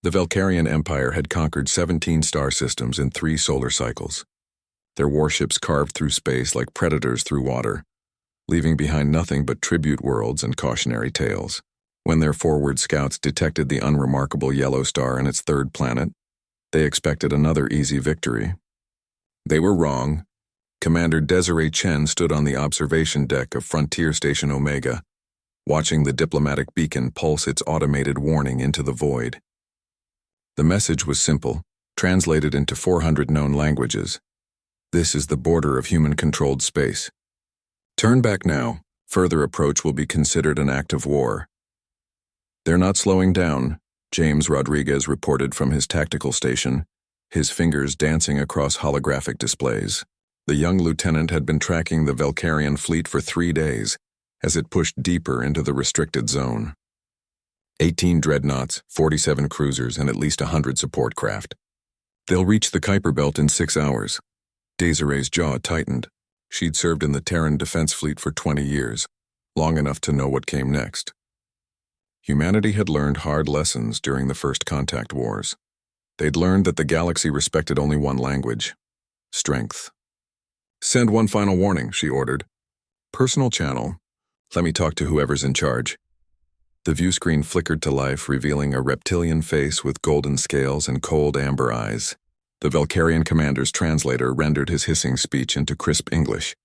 The Valkyrian Empire had conquered 17 star systems in 3 solar cycles. Their warships carved through space like predators through water, leaving behind nothing but tribute worlds and cautionary tales. When their forward scouts detected the unremarkable yellow star and its third planet, they expected another easy victory. They were wrong. Commander Desiree Chen stood on the observation deck of Frontier Station Omega, watching the diplomatic beacon pulse its automated warning into the void. The message was simple, translated into 400 known languages. This is the border of human-controlled space. Turn back now. Further approach will be considered an act of war. They're not slowing down, James Rodriguez reported from his tactical station, his fingers dancing across holographic displays. The young lieutenant had been tracking the Valkyrian fleet for 3 days as it pushed deeper into the restricted zone. 18 dreadnoughts, 47 cruisers, and at least 100 support craft. They'll reach the Kuiper Belt in 6 hours. Desiree's jaw tightened. She'd served in the Terran Defense Fleet for 20 years, long enough to know what came next. Humanity had learned hard lessons during the First Contact Wars. They'd learned that the galaxy respected only one language: strength. Send one final warning, she ordered. Personal channel. Let me talk to whoever's in charge. The view screen flickered to life, revealing a reptilian face with golden scales and cold amber eyes. The Valkyrian commander's translator rendered his hissing speech into crisp English.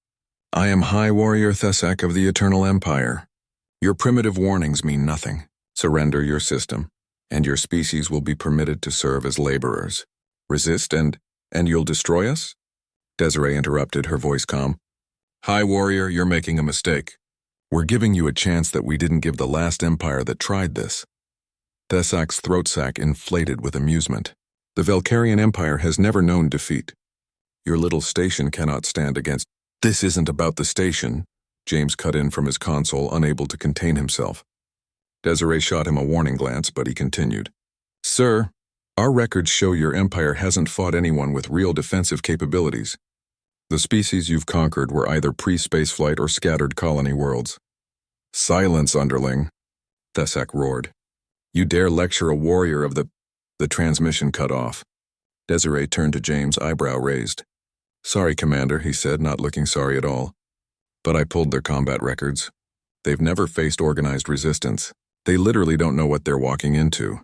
I am High Warrior Thesak of the Eternal Empire. Your primitive warnings mean nothing. Surrender your system, and your species will be permitted to serve as laborers. Resist and you'll destroy us? Desiree interrupted, her voice calm. High Warrior, you're making a mistake. We're giving you a chance that we didn't give the last empire that tried this. Thesak's throat sac inflated with amusement. The Valkyrian Empire has never known defeat. Your little station cannot stand against. This isn't about the station, James cut in from his console, unable to contain himself. Desiree shot him a warning glance, but he continued. Sir, our records show your empire hasn't fought anyone with real defensive capabilities. The species you've conquered were either pre-spaceflight or scattered colony worlds. Silence, underling, Thesak roared. You dare lecture a warrior of the transmission cut off. Desiree turned to James, eyebrow raised. Sorry, Commander, he said, not looking sorry at all. But I pulled their combat records. They've never faced organized resistance. They literally don't know what they're walking into.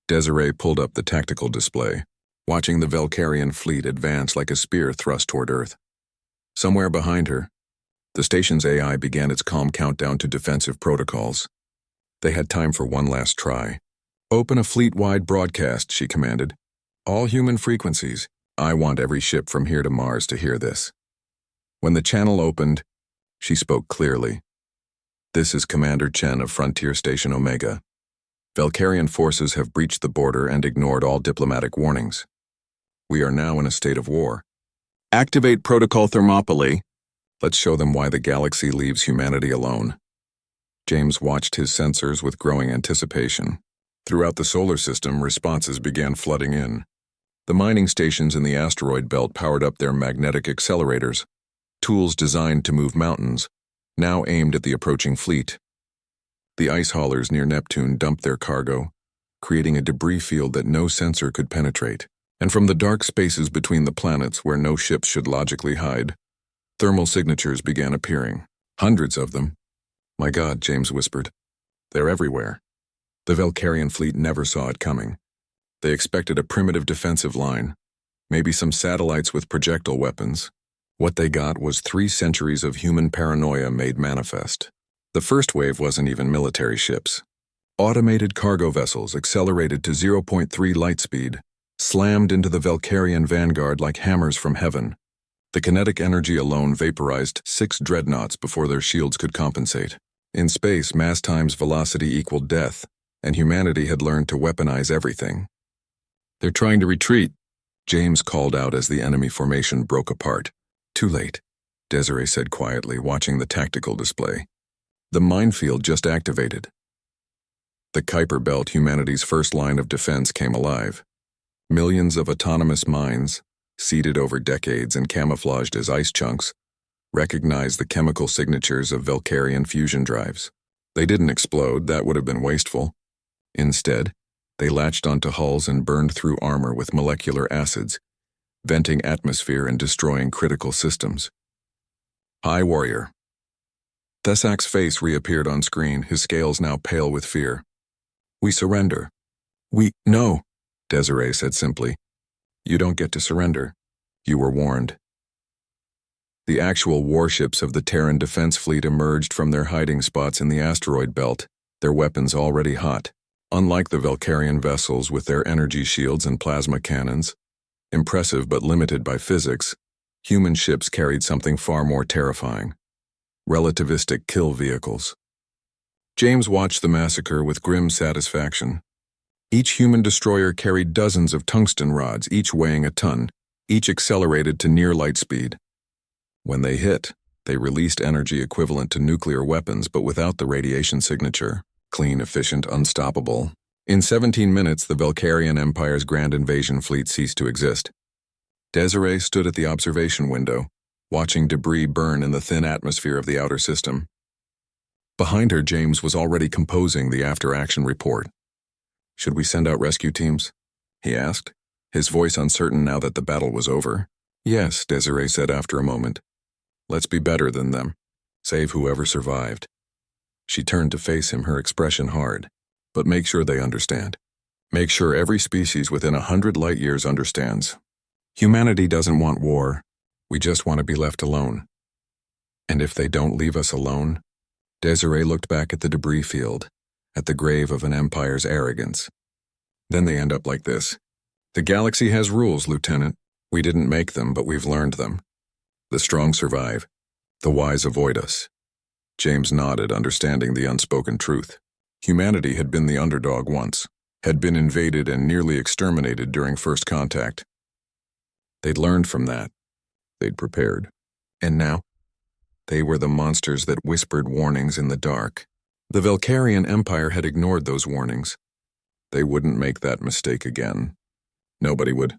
Desiree pulled up the tactical display, watching the Valkyrian fleet advance like a spear thrust toward Earth. Somewhere behind her, the station's AI began its calm countdown to defensive protocols. They had time for one last try. Open a fleet-wide broadcast, she commanded. All human frequencies. I want every ship from here to Mars to hear this. When the channel opened, she spoke clearly. This is Commander Chen of Frontier Station Omega. Valkyrian forces have breached the border and ignored all diplomatic warnings. We are now in a state of war. Activate Protocol Thermopylae. Let's show them why the galaxy leaves humanity alone. James watched his sensors with growing anticipation. Throughout the solar system, responses began flooding in. The mining stations in the asteroid belt powered up their magnetic accelerators, tools designed to move mountains, now aimed at the approaching fleet. The ice haulers near Neptune dumped their cargo, creating a debris field that no sensor could penetrate. And from the dark spaces between the planets where no ships should logically hide, thermal signatures began appearing. Hundreds of them. My God, James whispered. They're everywhere. The Valkyrian fleet never saw it coming. They expected a primitive defensive line, maybe some satellites with projectile weapons. What they got was 3 centuries of human paranoia made manifest. The first wave wasn't even military ships. Automated cargo vessels accelerated to 0.3 light speed, slammed into the Valkyrian vanguard like hammers from heaven. The kinetic energy alone vaporized 6 dreadnoughts before their shields could compensate. In space, mass times velocity equaled death, and humanity had learned to weaponize everything. They're trying to retreat, James called out as the enemy formation broke apart. Too late, Desiree said quietly, watching the tactical display. The minefield just activated. The Kuiper Belt, humanity's first line of defense, came alive. Millions of autonomous mines, seeded over decades and camouflaged as ice chunks, recognized the chemical signatures of Valkyrian fusion drives. They didn't explode, that would have been wasteful. Instead, They latched onto hulls and burned through armor with molecular acids, venting atmosphere and destroying critical systems. High Warrior. Thesac's face reappeared on screen, his scales now pale with fear. We surrender. No, Desiree said simply. You don't get to surrender. You were warned. The actual warships of the Terran Defense Fleet emerged from their hiding spots in the asteroid belt, their weapons already hot. Unlike the Valkyrian vessels with their energy shields and plasma cannons, impressive but limited by physics, human ships carried something far more terrifying: relativistic kill vehicles. James watched the massacre with grim satisfaction. Each human destroyer carried dozens of tungsten rods, each weighing a ton, each accelerated to near light speed. When they hit, they released energy equivalent to nuclear weapons but without the radiation signature. Clean, efficient, unstoppable. In 17 minutes, the Valkyrian Empire's grand invasion fleet ceased to exist. Desiree stood at the observation window, watching debris burn in the thin atmosphere of the outer system. Behind her, James was already composing the after-action report. Should we send out rescue teams? He asked, his voice uncertain now that the battle was over. Yes, Desiree said after a moment. Let's be better than them. Save whoever survived. She turned to face him, her expression hard. But make sure they understand. Make sure every species within 100 light years understands. Humanity doesn't want war. We just want to be left alone. And if they don't leave us alone? Desiree looked back at the debris field, at the grave of an empire's arrogance. Then they end up like this. The galaxy has rules, Lieutenant. We didn't make them, but we've learned them. The strong survive. The wise avoid us. James nodded, understanding the unspoken truth. Humanity had been the underdog once, had been invaded and nearly exterminated during first contact. They'd learned from that. They'd prepared. And now? They were the monsters that whispered warnings in the dark. The Valkyrian Empire had ignored those warnings. They wouldn't make that mistake again. Nobody would.